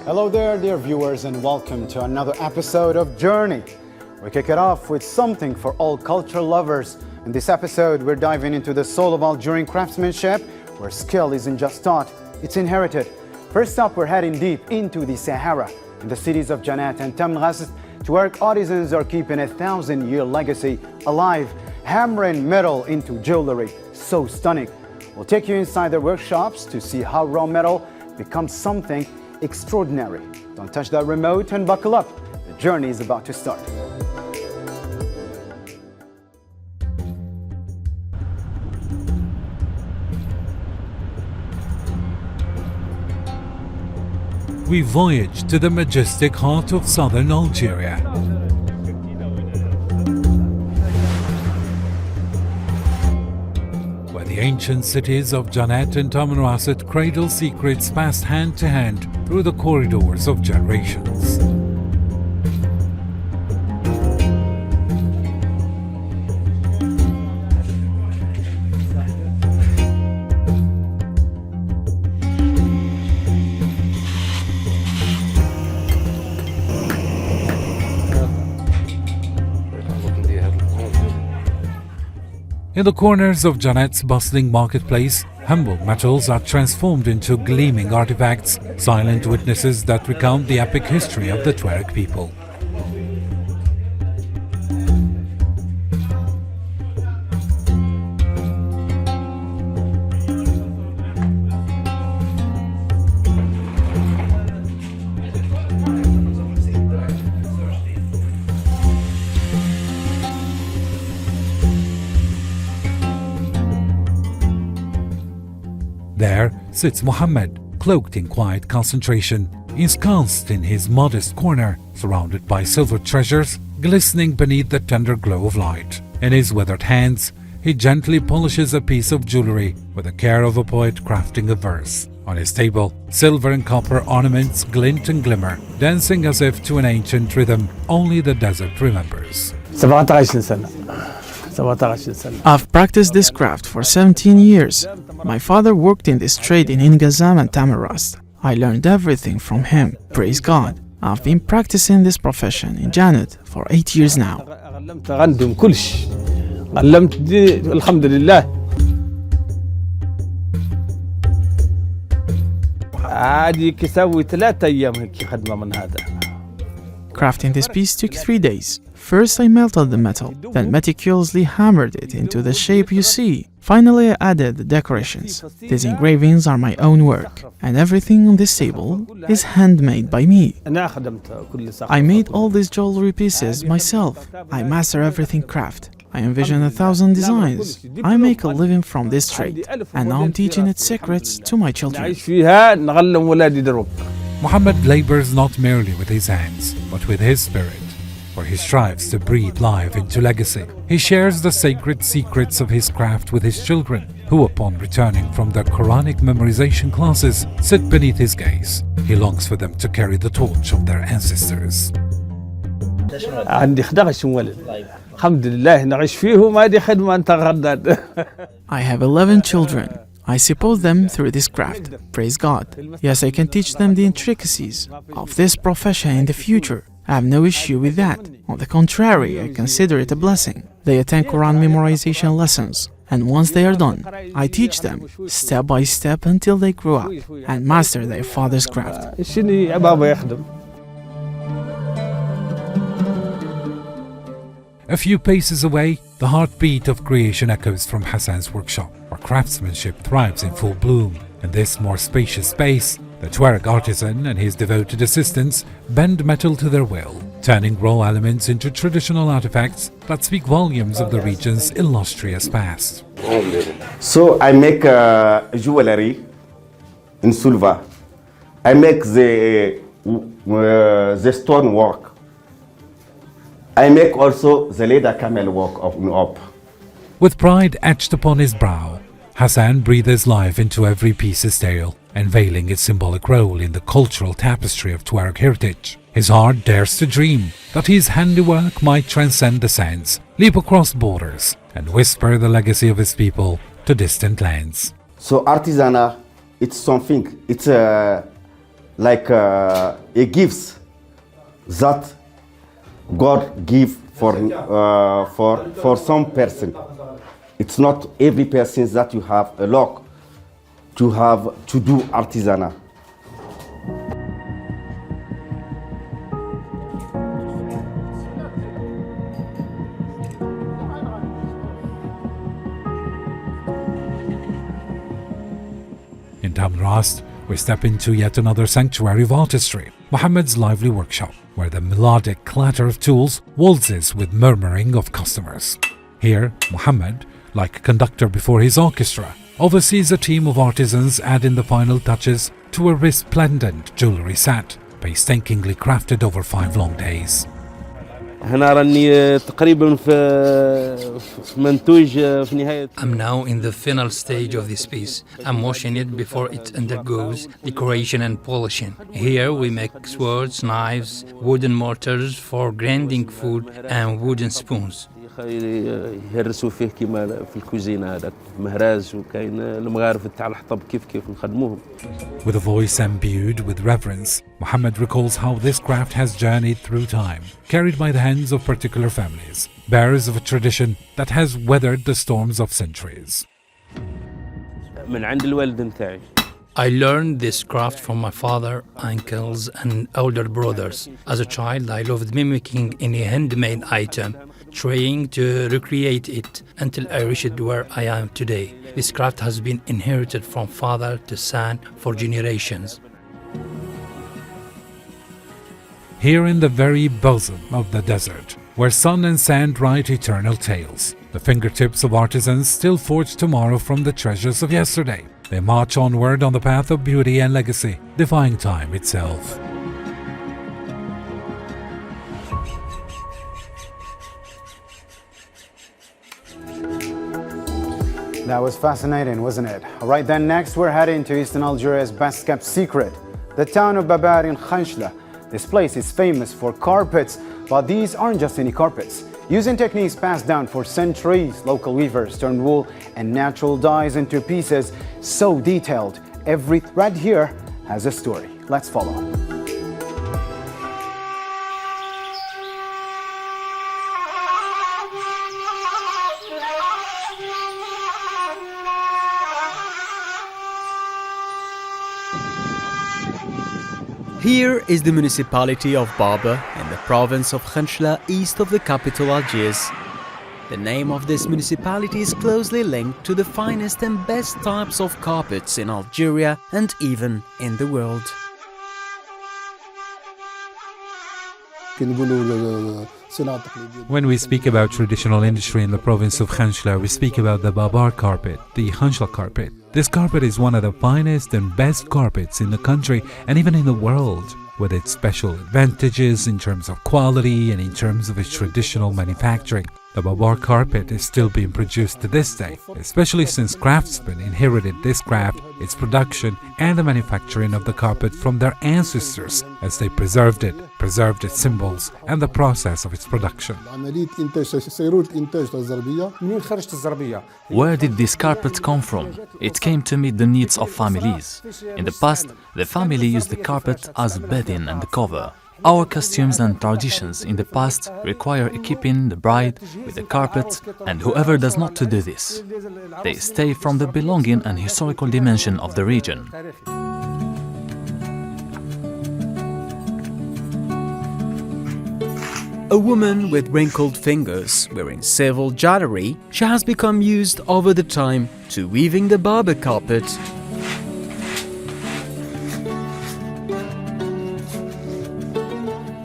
Hello there, dear viewers, and welcome to another episode of Journey. We kick it off with something for all culture lovers. In this episode, we're diving into the soul of Algerian craftsmanship, where skill isn't just taught, it's inherited. First up, we're heading deep into the Sahara. In the cities of Qanat and Tamras, Tuareg artisans are keeping a 1,000-year legacy alive, hammering metal into jewelry so stunning. We'll take you inside their workshops to see how raw metal becomes something extraordinary. Don't touch that remote and buckle up. The journey is about to start. We voyage to the majestic heart of southern Algeria. Where the ancient cities of Qanat and Tamraset cradle secrets passed hand to hand through the corridors of generations. In the corners of Qanat's bustling marketplace, humble metals are transformed into gleaming artifacts, silent witnesses that recount the epic history of the Tuareg people. There sits Mohammed, cloaked in quiet concentration, ensconced in his modest corner, surrounded by silver treasures glistening beneath the tender glow of light. In his withered hands, he gently polishes a piece of jewelry with the care of a poet crafting a verse. On his table, silver and copper ornaments glint and glimmer, dancing as if to an ancient rhythm only the desert remembers. I've practiced this craft for 17 years. My father worked in this trade in Ingazam and Tamarast. I learned everything from him, praise God. I've been practicing this profession in Qanat for 8 years now. Crafting this piece took 3 days. First I melted the metal, then meticulously hammered it into the shape you see. Finally I added the decorations. These engravings are my own work, and everything on this table is handmade by me. I made all these jewelry pieces myself. I master everything craft. I envision 1,000 designs. I make a living from this trade, and now I'm teaching its secrets to my children. Mohammed labors not merely with his hands, but with his spirit, where he strives to breathe life into legacy. He shares the sacred secrets of his craft with his children, who upon returning from their Quranic memorization classes sit beneath his gaze. He longs for them to carry the torch of their ancestors. I have 11 children. I support them through this craft, praise God. Yes, I can teach them the intricacies of this profession in the future. I have no issue with that. On the contrary, I consider it a blessing. They attend Quran memorization lessons, and once they are done, I teach them step by step until they grow up and master their father's craft. A few paces away, the heartbeat of creation echoes from Hassan's workshop, where craftsmanship thrives in full bloom. In this more spacious space, the Tuareg artisan and his devoted assistants bend metal to their will, turning raw elements into traditional artifacts that speak volumes of the region's illustrious past. So I make jewelry in silver. I make the stone work. I make also the leather camel work of Up. With pride etched upon his brow, Hassan breathes life into every piece's tale, unveiling its symbolic role in the cultural tapestry of Tuareg heritage. His heart dares to dream that his handiwork might transcend the sands, leap across borders, and whisper the legacy of his people to distant lands. So artisanal, it's something, it's like a gifts that God give for some person. It's not every person that you have a luck to have to do artisanal. In Damrast, we step into yet another sanctuary of artistry, Mohammed's lively workshop, where the melodic clatter of tools waltzes with murmuring of customers. Here, Mohammed, like a conductor before his orchestra, oversees a team of artisans adding the final touches to a resplendent jewellery set, painstakingly crafted over 5 long days. هنا راني تقريبا في منتوج في نهاية. I'm now in the final stage of this piece. I'm washing it before it undergoes decoration and polishing. Here we make swords, knives, wooden mortars for grinding food and wooden spoons. يهرسوا فيه كيما في الكوزينة هذاك مهراز وكاين المغارف تاع الحطب كيف نخدموهم. With a voice imbued with reverence, Mohammed recalls how this craft has journeyed through time, carried by the hands of particular families, bearers of a tradition that has weathered the storms of centuries. من عند الوالد نتاعي. I learned this craft from my father, uncles, and elder brothers. As a child, I loved mimicking any handmade item, trying to recreate it until I reached where I am today. This craft has been inherited from father to son for generations. Here in the very bosom of the desert, where sun and sand write eternal tales, the fingertips of artisans still forge tomorrow from the treasures of yesterday. They march onward on the path of beauty and legacy, defying time itself. That was fascinating, wasn't it? All right, then next we're heading to Eastern Algeria's best kept secret, the town of Babar in Khanchla. This place is famous for carpets, but these aren't just any carpets. Using techniques passed down for centuries, local weavers turn wool and natural dyes into pieces so detailed. Every thread here has a story. Let's follow. Here is the municipality of Babar in the province of Khanchla, east of the capital Algiers. The name of this municipality is closely linked to the finest and best types of carpets in Algeria and even in the world. When we speak about traditional industry in the province of Khanchla, we speak about the Babar carpet, the Khanchla carpet. This carpet is one of the finest and best carpets in the country and even in the world, with its special advantages in terms of quality and in terms of its traditional manufacturing. The Babar carpet is still being produced to this day, especially since craftsmen inherited this craft, its production and the manufacturing of the carpet from their ancestors as they preserved its symbols and the process of its production. Where did this carpet come from? It came to meet the needs of families. In the past, the family used the carpet as a bedding and cover. Our costumes and traditions in the past require equipping the bride with the carpet, and whoever does not to do this, they stay from the belonging and historical dimension of the region. A woman with wrinkled fingers, wearing several jewelry, she has become used over the time to weaving the Babar carpet.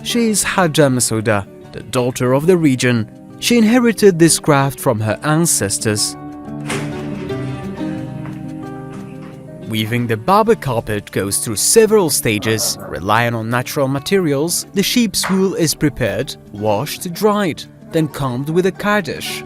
She is Hajja Masouda, the daughter of the region. She inherited this craft from her ancestors. Weaving the Babar carpet goes through several stages. Relying on natural materials, the sheep's wool is prepared, washed, dried, then combed with a kardash.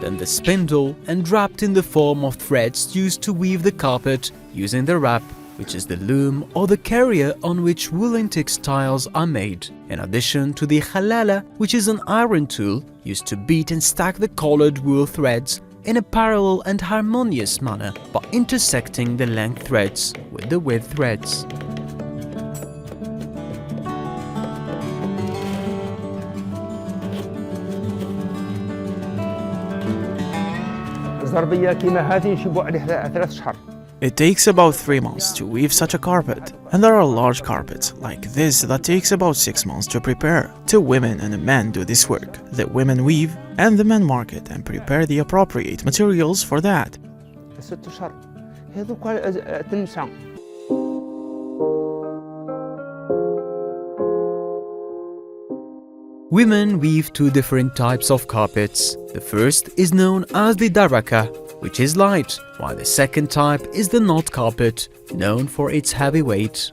Then the spindle and wrapped in the form of threads used to weave the carpet, using the wrap which is the loom or the carrier on which woolen textiles are made, in addition to the khalala, which is an iron tool used to beat and stack the colored wool threads in a parallel and harmonious manner by intersecting the length threads with the width threads. الزربية كيما هذه نشبوا عليه 3 أشهر. It takes about 3 months to weave such a carpet, and there are large carpets like this that takes about 6 months to prepare. 2 women and a man do this work. The women weave and the men market and prepare the appropriate materials for that. 6 أشهر هذوك تنسى. Women weave 2 different types of carpets. The first is known as the daraka, which is light, while the second type is the knot carpet, known for its heavy weight.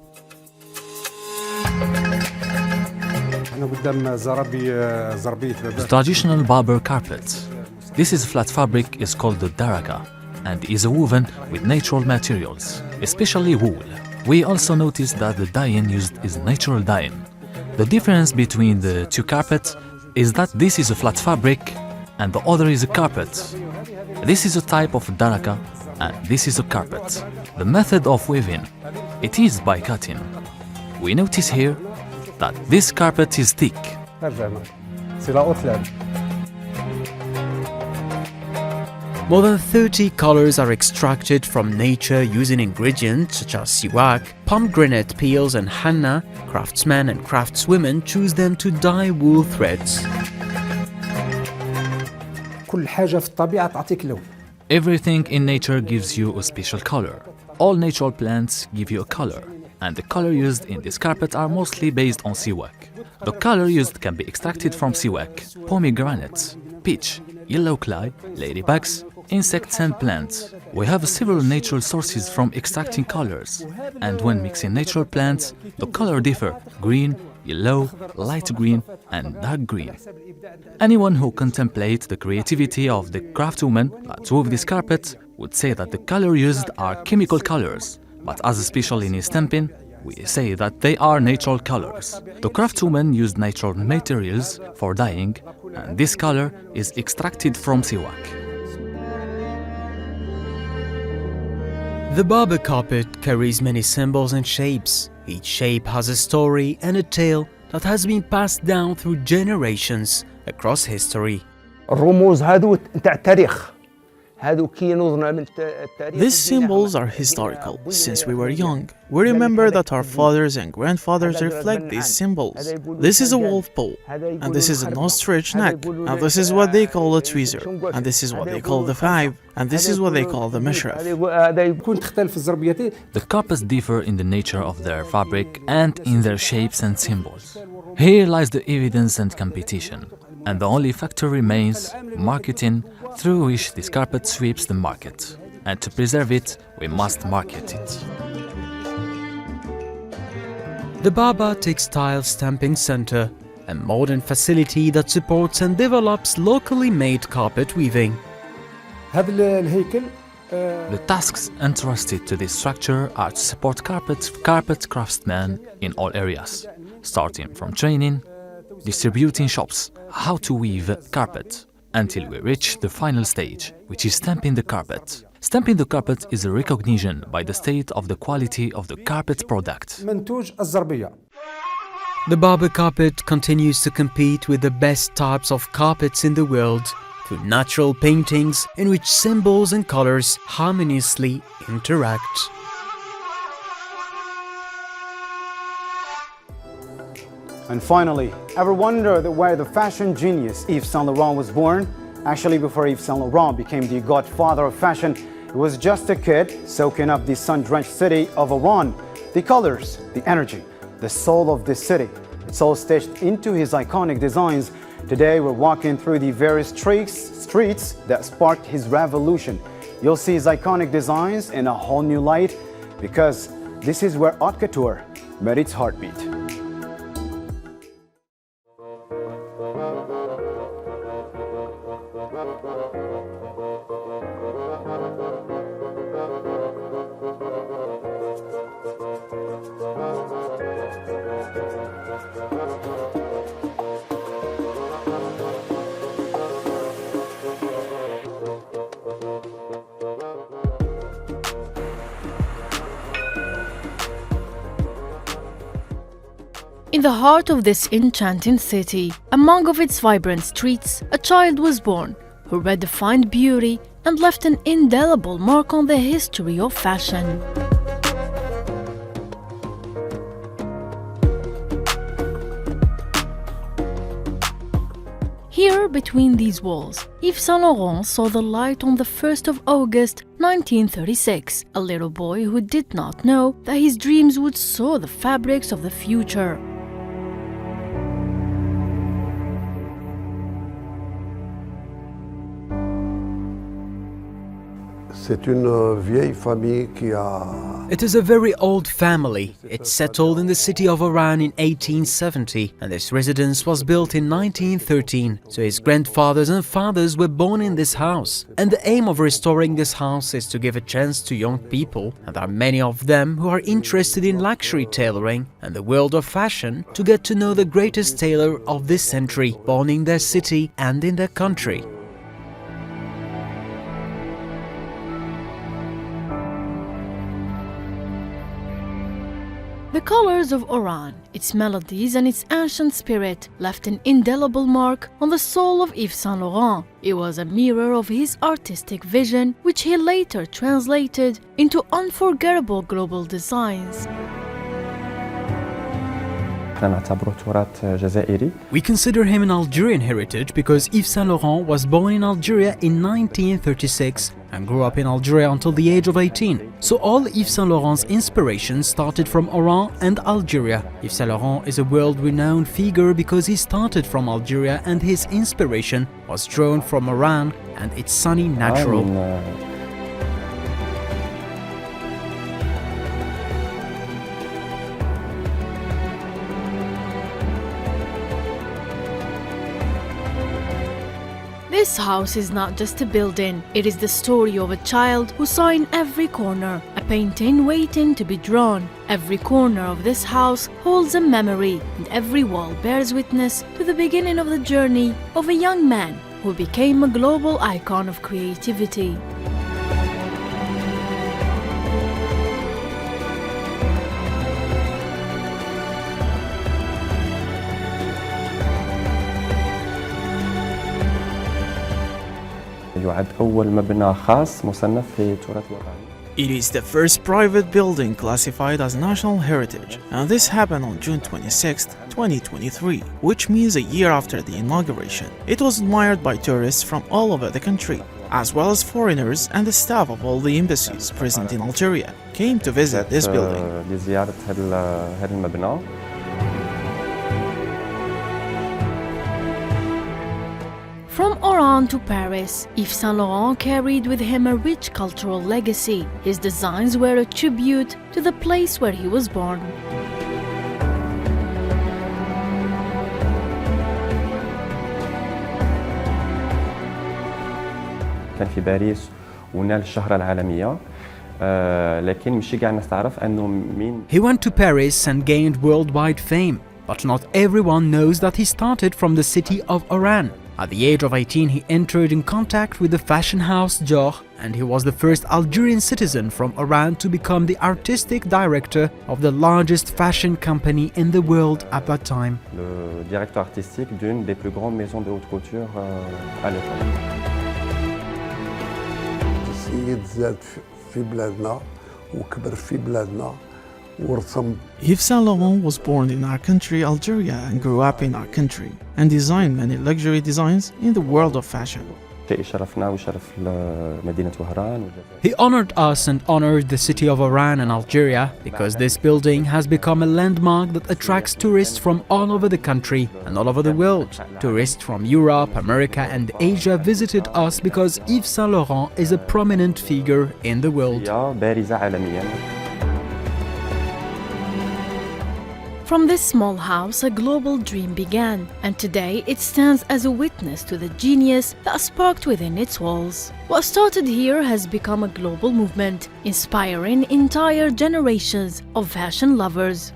The traditional Babar carpet. This is flat fabric is called the daraka and is woven with natural materials, especially wool. We also notice that the dyeing used is natural dyeing. The difference between the 2 carpets is that this is a flat fabric and the other is a carpet. This is a type of daraka and this is a carpet. The method of weaving, it is by cutting. We notice here that this carpet is thick. More than 30 colors are extracted from nature using ingredients such as siwak, pomegranate peels and henna. Craftsmen and craftswomen choose them to dye wool threads. كل حاجة في الطبيعة تعطيك لون. Everything in nature gives you a special color. All natural plants give you a color, and the color used in this carpet are mostly based on siwak. The color used can be extracted from siwak, pomegranates, peach, yellow clay, ladybugs, insects and plants. We have several natural sources from extracting colors, and when mixing natural plants, the color differ: green, yellow, light green, and dark green. Anyone who contemplates the creativity of the craftswoman that wove this carpet would say that the color used are chemical colors, but as special in stamping, we say that they are natural colors. The craftswoman used natural materials for dyeing, and this color is extracted from siwak. The Babar carpet carries many symbols and shapes. Each shape has a story and a tale that has been passed down through generations across history. الرموز هذو نتاع التاريخ. هذو كي نوضنا من التاريخ. These symbols are historical. Since we were young, we remember that our fathers and grandfathers reflect these symbols. This is a wolf paw, and this is an ostrich neck, and this is what they call a tweezer, and this is what they call the five, and this is what they call the mishraf. The carpets differ in the nature of their fabric and in their shapes and symbols. Here lies the evidence and competition, and the only factor remains marketing, through which this carpet sweeps the market. And to preserve it, we must market it. The Babar Textile Stamping Center, a modern facility that supports and develops locally made carpet weaving. The tasks entrusted to this structure are to support carpet craftsmen in all areas, starting from training, distributing shops, how to weave carpet, until we reach the final stage, which is stamping the carpet. Stamping the carpet is a recognition by the state of the quality of the carpet product. The Babar carpet continues to compete with the best types of carpets in the world through natural paintings in which symbols and colors harmoniously interact. And finally, ever wonder where the fashion genius Yves Saint Laurent was born? Actually, before Yves Saint Laurent became the godfather of fashion, he was just a kid soaking up the sun-drenched city of Oran. The colors, the energy, the soul of this city. It's all stitched into his iconic designs. Today, we're walking through the various streets that sparked his revolution. You'll see his iconic designs in a whole new light, because this is where haute couture met its heartbeat. In the heart of this enchanting city, among of its vibrant streets, a child was born who redefined beauty and left an indelible mark on the history of fashion. Here, between these walls, Yves Saint Laurent saw the light on the 1st of August 1936, a little boy who did not know that his dreams would sew the fabrics of the future. C'est une vieille famille qui a... It is a very old family. It settled in the city of Oran in 1870, and this residence was built in 1913. So his grandfathers and fathers were born in this house. And the aim of restoring this house is to give a chance to young people, and there are many of them who are interested in luxury tailoring and the world of fashion, to get to know the greatest tailor of this century, born in their city and in their country. The colors of Oran, its melodies and its ancient spirit left an indelible mark on the soul of Yves Saint Laurent. It was a mirror of his artistic vision, which he later translated into unforgettable global designs. We consider him an Algerian heritage because Yves Saint Laurent was born in Algeria in 1936 and grew up in Algeria until the age of 18. So all Yves Saint Laurent's inspiration started from Oran and Algeria. Yves Saint Laurent is a world-renowned figure because he started from Algeria and his inspiration was drawn from Oran and its sunny natural. This house is not just a building, it is the story of a child who saw in every corner a painting waiting to be drawn. Every corner of this house holds a memory, and every wall bears witness to the beginning of the journey of a young man who became a global icon of creativity. It is the first private building classified as National Heritage, and this happened on June 26, 2023, which means a year after the inauguration. It was admired by tourists from all over the country, as well as foreigners, and the staff of all the embassies present in Algeria came to visit this building. From Oran to Paris, Yves Saint Laurent carried with him a rich cultural legacy. His designs were a tribute to the place where he was born. كان في باريس ونال الشهرة العالمية لكن مش قاعد نستعرف أنه مين. He went to Paris and gained worldwide fame, but not everyone knows that he started from the city of Oran. At the age of 18, he entered in contact with the fashion house Dior, and he was the first Algerian citizen from Oran to become the artistic director of the largest fashion company in the world at that time. Le directeur artistique d'une des plus grandes maisons de haute couture à l'époque. السيد زاد في بلادنا وكبر في بلادنا ورسم. Yves Saint Laurent was born in our country, Algeria, and grew up in our country, and designed many luxury designs in the world of fashion. شرفنا وشرف مدينة وهران. He honored us and honored the city of Oran and Algeria because this building has become a landmark that attracts tourists from all over the country and all over the world. Tourists from Europe, America and Asia visited us because Yves Saint Laurent is a prominent figure in the world. بارزة عالميا. From this small house, a global dream began, and today it stands as a witness to the genius that sparked within its walls. What started here has become a global movement, inspiring entire generations of fashion lovers.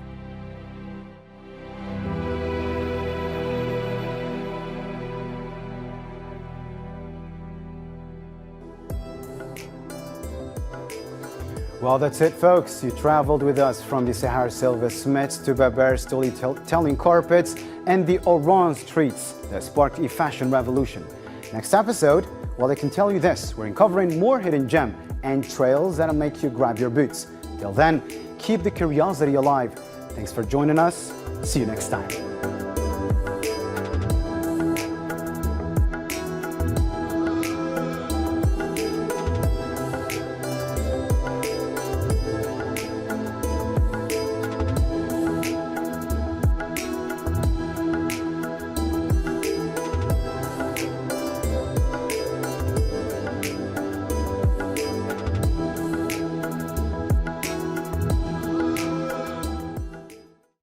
Well, that's it, folks. You traveled with us from the Sahara silversmiths to Babar storytelling carpets and the Oran streets that sparked a fashion revolution. Next episode, well, I can tell you this. We're uncovering more hidden gem and trails that'll make you grab your boots. Till then, keep the curiosity alive. Thanks for joining us. See you next time.